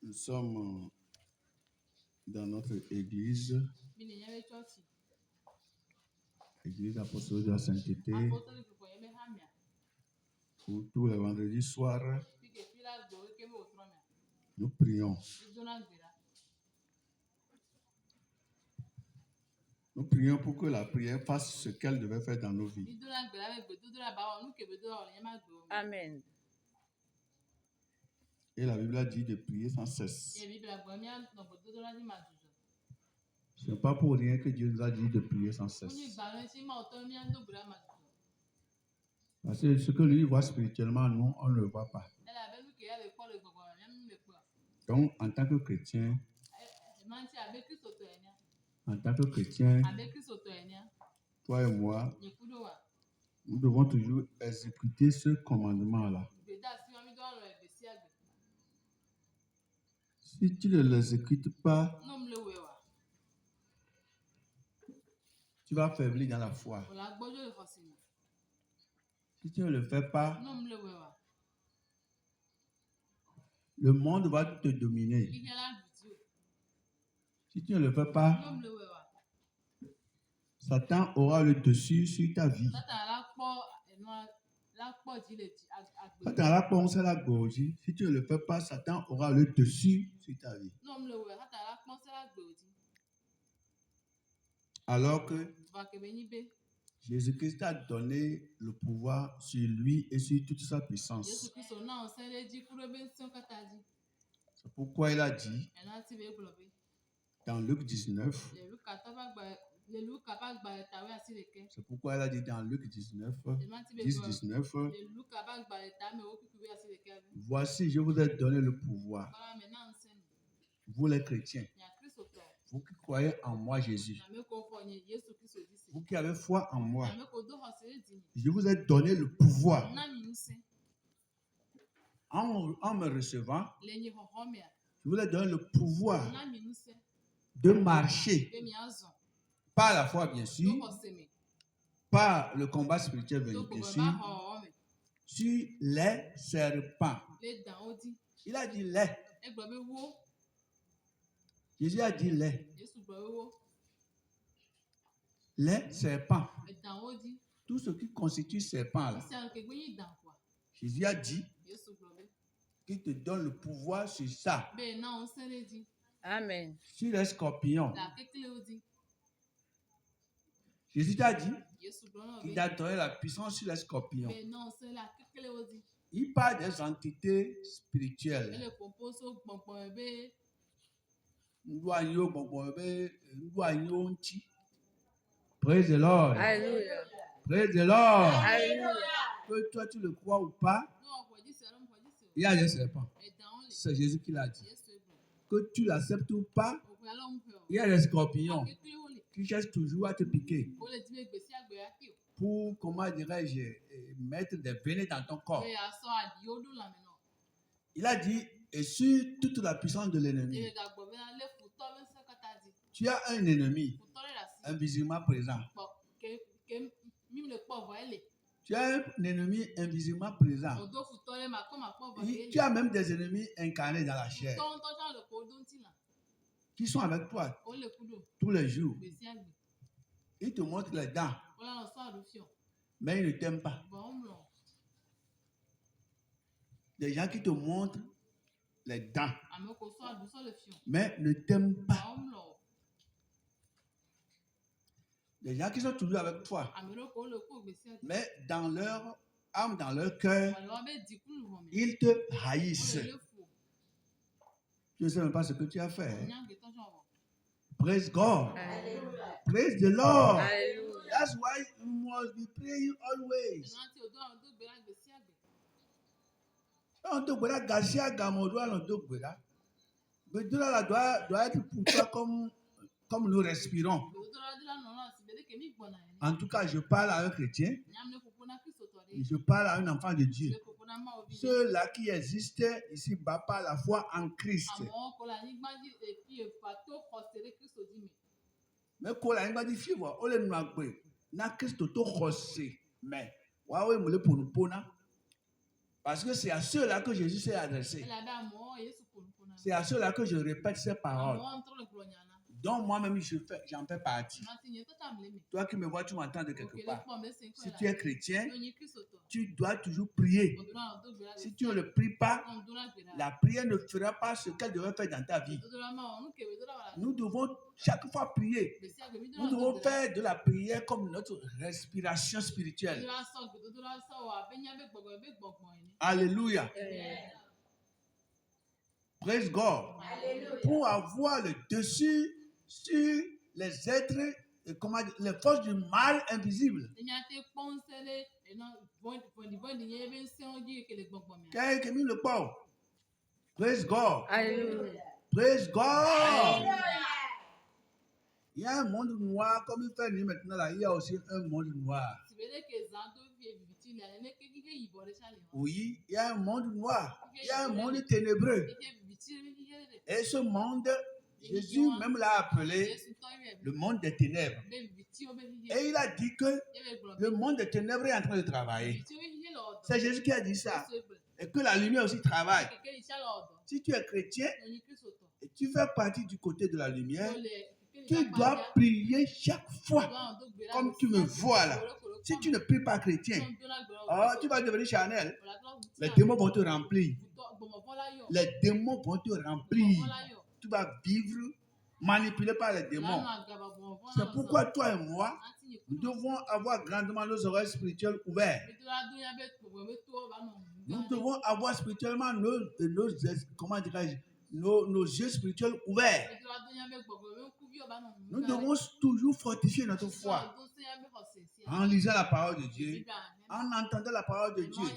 Nous sommes dans notre église, l'église apostolique de la sainteté, où tous les vendredis soirs, nous prions. Nous prions pour que la prière fasse ce qu'elle devait faire dans nos vies. Amen. Et la Bible a dit de prier sans cesse. Ce n'est pas pour rien que Dieu nous a dit de prier sans cesse. Parce que ce que lui voit spirituellement, nous, on ne le voit pas. Donc, en tant que chrétien, toi et moi, nous devons toujours exécuter ce commandement-là. Si tu ne l'exécutes pas, tu vas faiblir dans la foi. Si tu ne le fais pas, le monde va te dominer. Si tu ne le fais pas, Satan aura le dessus sur ta vie. Si tu ne le fais pas, Satan aura le dessus sur ta vie. Alors que Jésus-Christ a donné le pouvoir sur lui et sur toute sa puissance. C'est pourquoi il a dit dans Luc 19, c'est pourquoi il a dit dans Luc 19, 19, voici, je vous ai donné le pouvoir. Vous les chrétiens, vous qui croyez en moi, Jésus, vous qui avez foi en moi, je vous ai donné le pouvoir. En me recevant, je vous ai donné le pouvoir de marcher par la foi, bien sûr, par le combat spirituel, bien sûr, sur les serpents. Il a dit les. Jésus a dit les. Les serpents. Tout ce qui constitue serpent là. Jésus a dit qu'il te donne le pouvoir sur ça. Amen. Sur les scorpions. Jésus t'a dit qu'il t'a donné la puissance sur les scorpions. Il parle des entités spirituelles. Praise the Lord. Alléluia. Praise the Lord. Alléluia. Que toi tu le crois ou pas, il y a des serpents. C'est Jésus qui l'a dit. Que tu l'acceptes ou pas, il y a des scorpions qui cherchent toujours à te piquer. Pour, comment dirais-je, mettre des venins dans ton corps. Il a dit, et sur toute la puissance de l'ennemi. Tu as un ennemi, invisiblement présent. Tu as un ennemi invisiblement présent. Tu as même des ennemis incarnés dans la chair qui sont avec toi tous les jours. Ils te montrent les dents, mais ils ne t'aiment pas. Des gens qui te montrent les dents, mais ne t'aiment pas. Des gens qui sont toujours avec toi, mais dans leur âme, dans leur cœur, ils te haïssent. Je ne sais même pas ce que tu as fait. Praise God. Alléluia. Praise the Lord. Alléluia. That's why you must be praying always. On te verra Garcia Gamodo, on te verra. Mais Dieu doit être pour toi comme nous respirons. En tout cas, je parle à un chrétien. Je parle à un enfant de Dieu. Ceux-là qui existent ici-bas par la foi en Christ. Mais quand la Bible dit fièvre, on les noie na Christ to rossé. Mais waouh, me le pour parce que c'est à ceux-là que Jésus s'est adressé. C'est à cela que je répète ces paroles. Donc moi-même, j'en fais partie. Toi qui me vois, tu m'entends de quelque part. Si tu es chrétien, tu dois toujours prier. Si tu ne le pries pas, la prière ne fera pas ce qu'elle devrait faire dans ta vie. Nous devons chaque fois prier. Nous devons faire de la prière comme notre respiration spirituelle. Alléluia. Praise God. Pour avoir le dessus sur les êtres, les forces du mal invisibles. Quelqu'un qui a mis le pauvre. Praise God. Alléluia. Praise God. Il y a un monde noir, comme il fait nuit maintenant, là, il y a aussi un monde noir. Oui, il y a un monde noir. Il y a un monde ténébreux. Et ce monde, Jésus même l'a appelé le monde des ténèbres. Et il a dit que le monde des ténèbres est en train de travailler. C'est Jésus qui a dit ça. Et que la lumière aussi travaille. Si tu es chrétien et tu fais partie du côté de la lumière, tu dois prier chaque fois. Comme tu me vois là. Si tu ne pries pas chrétien, tu vas devenir charnel. Les démons vont te remplir. Les démons vont te remplir. Tu vas vivre manipulé par les démons. C'est pourquoi toi et moi, nous devons avoir grandement nos oreilles spirituelles ouvertes. Nous devons avoir spirituellement nos yeux spirituels ouverts. Nous devons toujours fortifier notre foi en lisant la parole de Dieu, en entendant la parole de Dieu.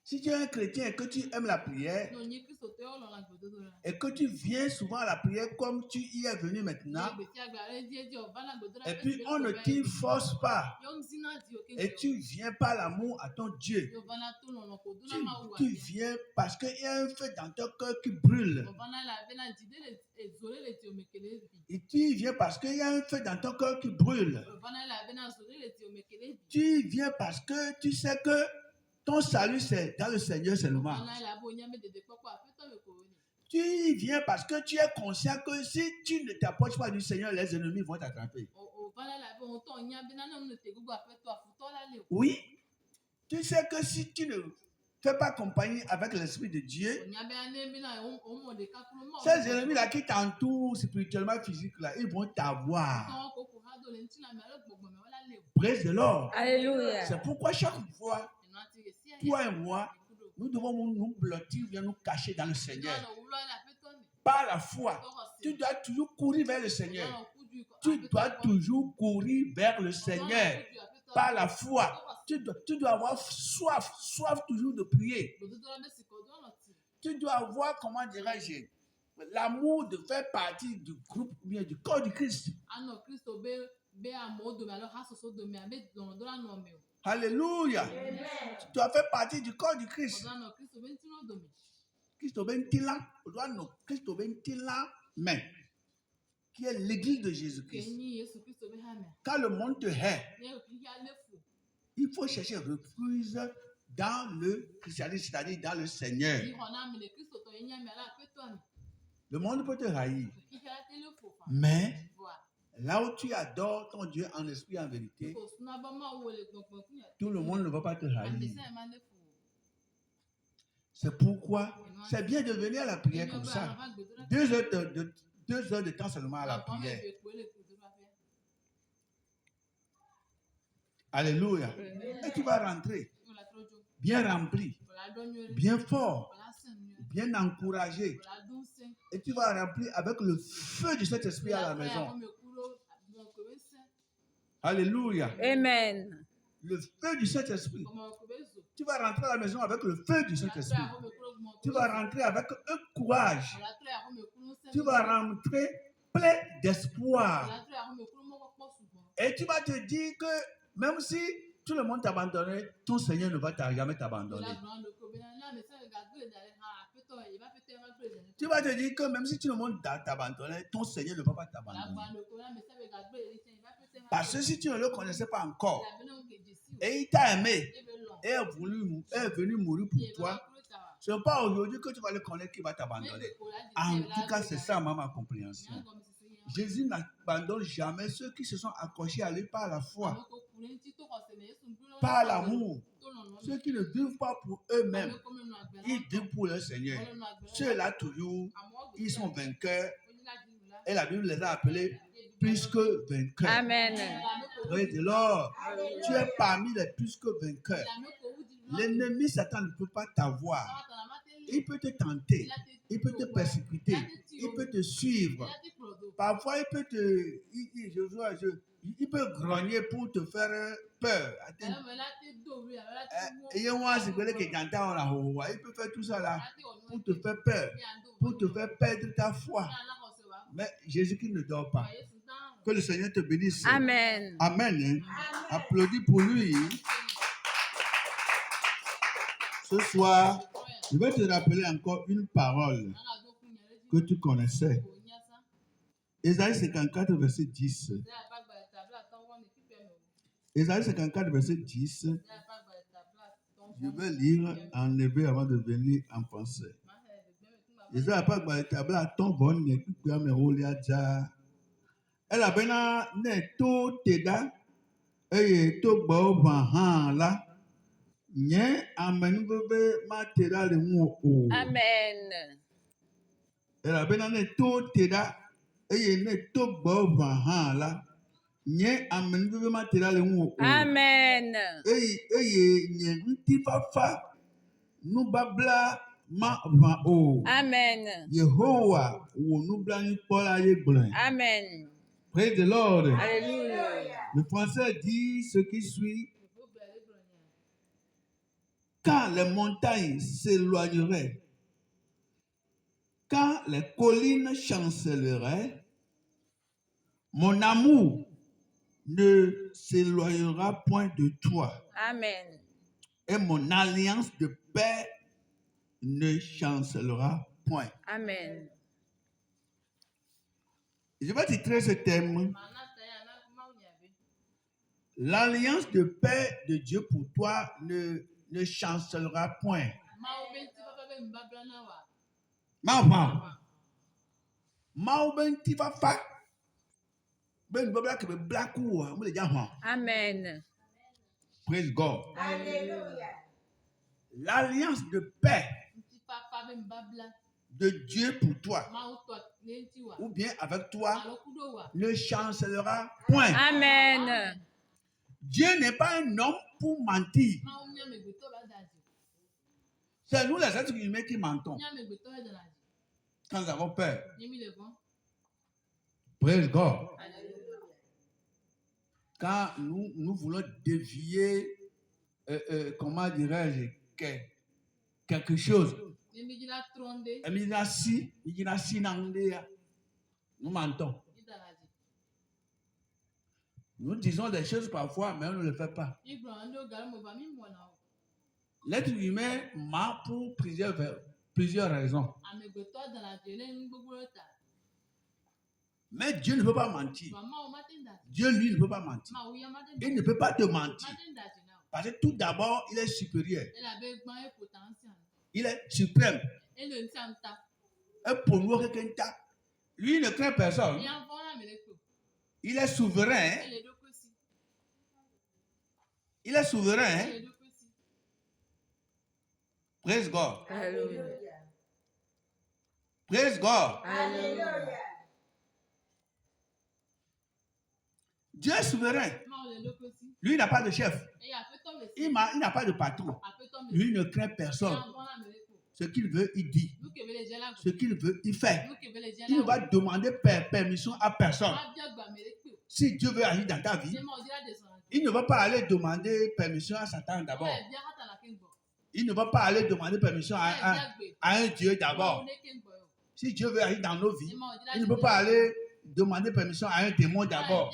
Si tu es un chrétien et que tu aimes la prière et que tu viens souvent à la prière comme tu y es venu maintenant, et puis on ne t'y force pas et tu viens par l'amour à ton Dieu, tu viens parce qu'il y a un feu dans ton cœur qui brûle. Et tu viens parce qu'il y a un feu dans ton cœur qui brûle. Tu viens parce que tu sais que ton salut, c'est dans le Seigneur seulement. Tu viens parce que tu es conscient que si tu ne t'approches pas du Seigneur, les ennemis vont t'attraper. Oui. Tu sais que si tu ne fais pas compagnie avec l'Esprit de Dieu, ces ennemis-là qui t'entourent spirituellement, physiquement, ils vont t'avoir. Praise the Lord. Alléluia. C'est pourquoi chaque fois, toi et moi, nous devons nous blottir, nous cacher dans le Seigneur. Par la foi, tu dois toujours courir vers le Seigneur. Tu dois toujours courir vers le Seigneur. Par la foi, tu dois avoir soif toujours de prier. Tu dois avoir, comment dirais-je, l'amour de faire partie du groupe, bien du corps du Christ. Alléluia. Amen. Tu dois faire partie du corps du Christ. Mais qui est l'église de Jésus-Christ. Quand le monde te hait, il faut chercher refuge dans le christianisme, c'est-à-dire dans le Seigneur. Le monde peut te haïr. Mais là où tu adores ton Dieu en esprit et en vérité, tout le monde ne va pas te haïr. C'est pourquoi c'est bien de venir à la prière comme ça. 2 heures de temps seulement à la prière. Alléluia. Et tu vas rentrer bien rempli, bien fort, bien encouragé. Et tu vas remplir avec le feu de cet esprit à la maison. Alléluia. Amen. Le feu du Saint-Esprit. Tu vas rentrer à la maison avec le feu du Saint-Esprit. Tu vas rentrer avec un courage. Tu vas rentrer plein d'espoir. Et tu vas te dire que même si tout le monde t'abandonne, ton Seigneur ne va jamais t'abandonner. Tu vas te dire que même si tout le monde t'abandonne, ton Seigneur ne va pas t'abandonner. Parce que si tu ne le connaissais pas encore, et il t'a aimé, et est venu mourir pour toi, Ce n'est pas aujourd'hui que tu vas le connaître qui va t'abandonner. En tout cas, c'est ça ma compréhension. Jésus n'abandonne jamais ceux qui se sont accrochés à lui par la foi, par l'amour. Ceux qui ne vivent pas pour eux-mêmes, ils vivent pour le Seigneur. Ceux-là, toujours, ils sont vainqueurs. Et la Bible les a appelés plus que vainqueurs. Amen. Praise the Lord. Tu es parmi les plus que vainqueurs. L'ennemi Satan ne peut pas t'avoir. Il peut te tenter, il peut te persécuter, il peut te suivre. Parfois, il peut il peut grogner pour te faire peur. Il peut faire tout ça là pour te faire peur, pour te faire perdre ta foi. Mais Jésus-Christ ne dort pas. Que le Seigneur te bénisse. Amen. Amen. Applaudis pour lui. Ce soir, je vais te rappeler encore une parole que tu connaissais. Ésaïe 54, verset 10. Ésaïe 54, verset 10. Je vais lire en hébreu avant de venir en français. Ésaïe 54, elle a bien né tout teda et tout beau van là. Amen. Elle a bien né tout teda et né tout beau van là. Amen. Amen. Amen. Yehovah, Amen. praise the Lord. Alléluia. Le français dit ce qui suit. Quand les montagnes s'éloigneraient, quand les collines chancelleraient, mon amour ne s'éloignera point de toi. Amen. Et mon alliance de paix ne chancellera point. Amen. Je vais titrer ce thème. L'alliance de paix de Dieu pour toi ne chancellera point. Amen. Praise God. Alléluia. L'alliance de paix de Dieu pour toi, ou bien avec toi, ne chancellera point. Amen. Dieu n'est pas un homme pour mentir. C'est nous les êtres humains qui mentons quand nous avons peur. Praise God. Quand nous voulons dévier, comment dirais-je, quelque chose. Nous mentons. Nous disons des choses parfois, mais on ne le fait pas. L'être humain ment pour plusieurs raisons. Mais Dieu ne peut pas mentir. Dieu, lui, ne peut pas mentir. Il ne peut pas te mentir. Parce que tout d'abord, il est supérieur. Il est suprême. Et pour nous, lui, il ne craint personne. Il est souverain. Il est souverain. Praise God. Alléluia. Praise God. Alléluia. Dieu est souverain. Lui, il n'a pas de chef. Il n'a pas de patron. Lui, il ne craint personne. Ce qu'il veut, il dit. Ce qu'il veut, il fait. Il ne va demander permission à personne. Si Dieu veut agir dans ta vie, il ne va pas aller demander permission à Satan d'abord. Il ne va pas aller demander permission à un Dieu d'abord. Si Dieu veut agir dans nos vies, il ne peut pas aller demander permission à un démon d'abord.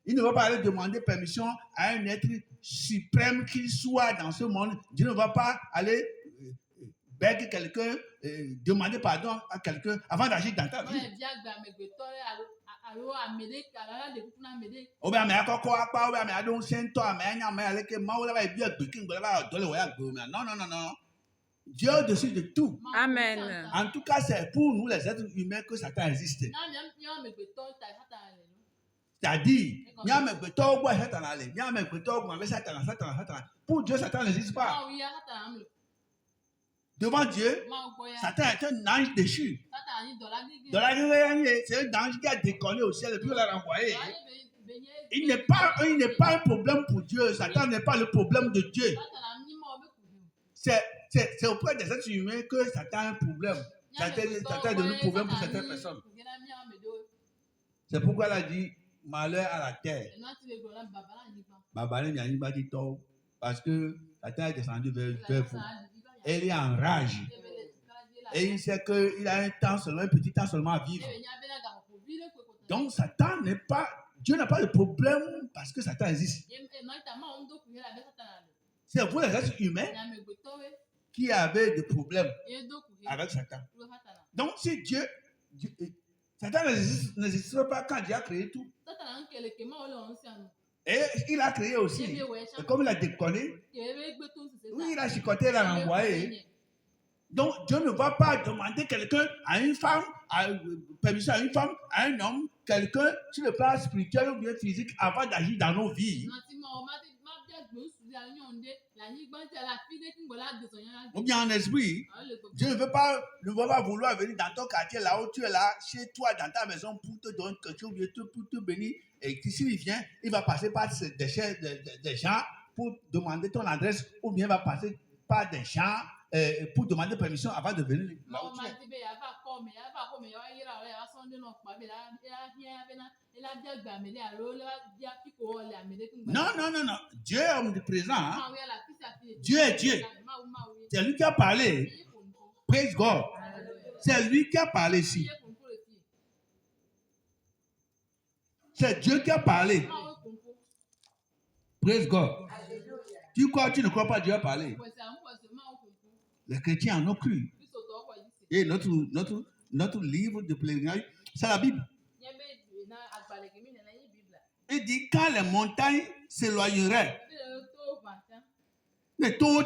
Il ne va pas aller demander permission à un être suprême qu'il soit dans ce monde. Dieu ne va pas aller bêter quelqu'un, demander pardon à quelqu'un avant d'agir dans ta vie. Non. Dieu est au-dessus de tout. Amen. En tout cas, c'est pour nous, les êtres humains, que Satan existe. C'est-à-dire, pour Dieu, Satan n'existe pas. Devant Dieu, Satan est un ange déchu. Dans la réalité, c'est un ange qui a décollé au ciel et puis on l'a renvoyé. Il n'est pas un problème pour Dieu. Satan n'est pas le problème de Dieu. C'est auprès des êtres humains que Satan a un problème. Satan est devenu un problème pour certaines personnes. C'est pourquoi il a dit malheur à la terre. Parce que Satan est descendu vers vous. Et il est en rage. Et il sait qu'il a un petit temps seulement à vivre. Donc Satan n'est pas, Dieu n'a pas de problème parce que Satan existe. C'est vous les êtres humains qui avez des problèmes avec Satan. Donc si Dieu Satan n'existe pas quand Dieu a créé tout. Et il a créé aussi. Et comme il a déconné, oui, il a chicoté, il a renvoyé. Donc Dieu ne va pas demander quelqu'un à une femme, permission à une femme, à un homme, quelqu'un sur le plan spirituel ou bien physique avant d'agir dans nos vies. Ou bien en esprit, Dieu ne va pas vouloir venir dans ton quartier là où tu es là, chez toi, dans ta maison pour te donner quelque chose, pour te bénir. Et s'il vient, il va passer par des gens pour demander ton adresse, ou bien il va passer par des gens pour demander permission avant de venir là où tu es. Non. Dieu est omniprésent. Hein? Dieu est Dieu. C'est lui qui a parlé. Praise God. C'est lui qui a parlé ici. C'est Dieu qui a parlé. Praise God. Tu ne crois pas Dieu a parlé? Les chrétiens en ont cru. Et notre livre de pèlerinage, c'est la Bible. Il dit quand les montagnes s'éloigneraient, les taux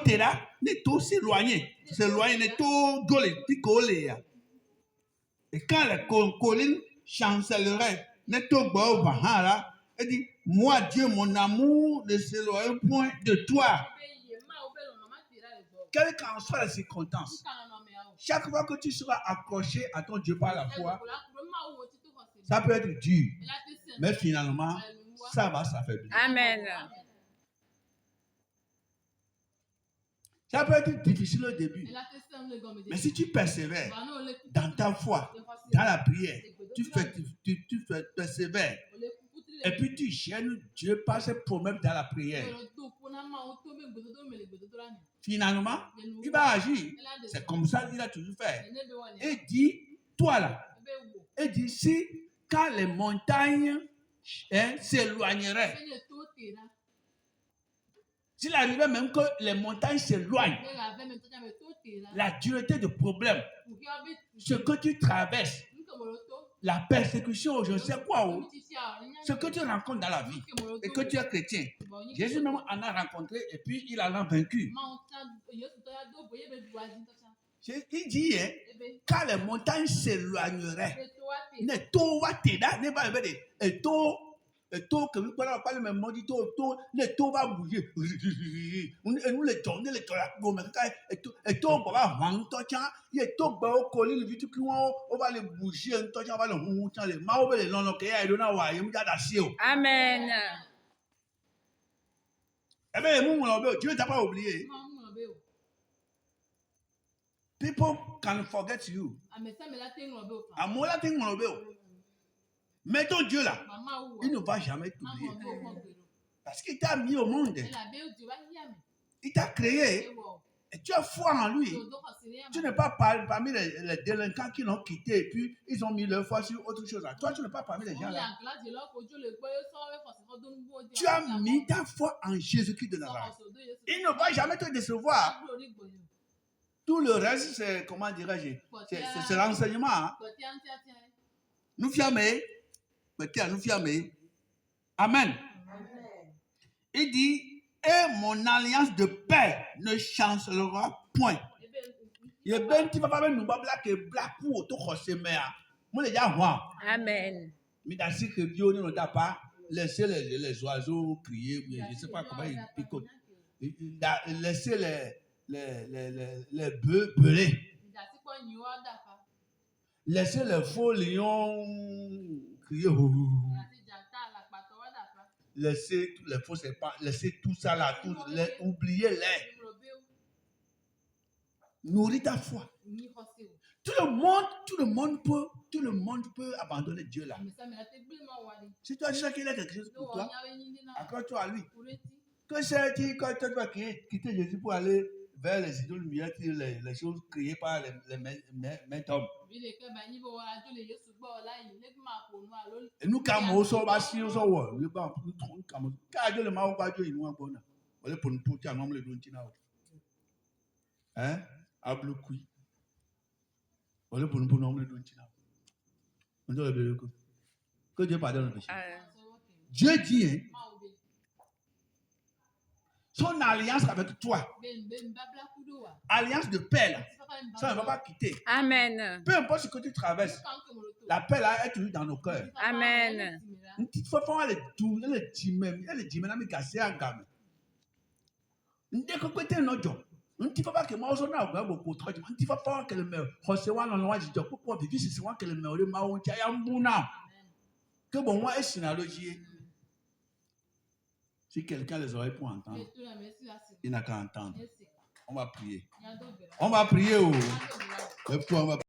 s'éloignaient, les taux golés. Et quand les collines chancelleraient, les taux bahara, il dit moi Dieu, mon amour ne s'éloigne point de toi. Quelles qu'en soient les circonstances, chaque fois que tu seras accroché à ton Dieu par la foi, ça peut être dur, mais finalement, ça va s'affaiblir. Amen. Ça peut être difficile au début, mais si tu persévères dans ta foi, dans la prière, tu persévères, et puis tu gênes Dieu par ses promesses dans la prière. Finalement, il va agir. C'est comme ça qu'il a toujours fait. Et dit, toi là, et dit, si quand les montagnes s'éloigneraient, s'il arrivait même que les montagnes s'éloignent, la dureté du problème, ce que tu traverses, la persécution, je ne sais quoi, ce que tu rencontres dans la vie, et que tu es chrétien, Jésus même en a rencontré et puis il en a vaincu. Il dit, quand les montagnes s'éloigneraient, et tout que nous parlons pas le même mot, les taux va bouger. Et nous les tourner les tours et tout on va vendre et tout va au coller le vite on va les bouger on va le monter les mauvais les non que ya dona wa yim da dasio. Amen. Eh bien Dieu t'a pas oublié. People can forget you. Amola ting mon obéo. Mais ton Dieu là, il ne va jamais t'oublier. Parce qu'il t'a mis au monde. Il t'a créé. Et tu as foi en lui. Tu n'es pas parmi les délinquants qui l'ont quitté et puis ils ont mis leur foi sur autre chose. Toi, tu n'es pas parmi les gens là. Tu as mis ta foi en Jésus-Christ de Nazareth. Il ne va jamais te décevoir. Tout le reste, c'est, comment dirais-je, c'est l'enseignement. Hein? Nous fiamer. Amen. Il dit, et mon alliance de paix ne chancellera point. Et ben tu vas pas nous babla que black ou to khosemea. Moi les gars moi. Amen. Mais dans ce que Dieu ne t'a pas laissé les oiseaux crier, je ne sais pas comment ils picotent. Laissez les bœufs beuler. Laissez les faux lions crier. Laissez les faux serpents, laissez tout ça là, oubliez-les. Nourris ta foi. Tout le monde peut abandonner Dieu là. Si tu as déjà qu'il a quelque chose pour toi, accorde-toi à lui. Quand tu vas quitter Jésus pour aller vers les idoles lumières, les choses créées par les mains d'hommes. Et nous, quand nous sommes assis, nous sommes hein? Abloukui. Que Dieu pardonne le péché. Dieu dit, hein, son alliance avec toi, alliance de paix, là, ça ne va pas quitter. Amen. Peu importe ce que tu traverses, la paix là est toujours dans nos cœurs. Amen. Une petite fois, elle est dit même, elle est cassée à gamme. Dès que tu es un autre, un petit peu que moi, je n'ai pas beaucoup de temps. Un petit peu que le meilleur, recevoir dans le noir, je dis, pourquoi vivre si c'est moi que le meilleur, le maou, tu as un bon nom. Que bon, moi, est-ce une si quelqu'un a les oreilles pour entendre, il n'a qu'à entendre. On va prier. On va prier. Lève-toi, on va prier.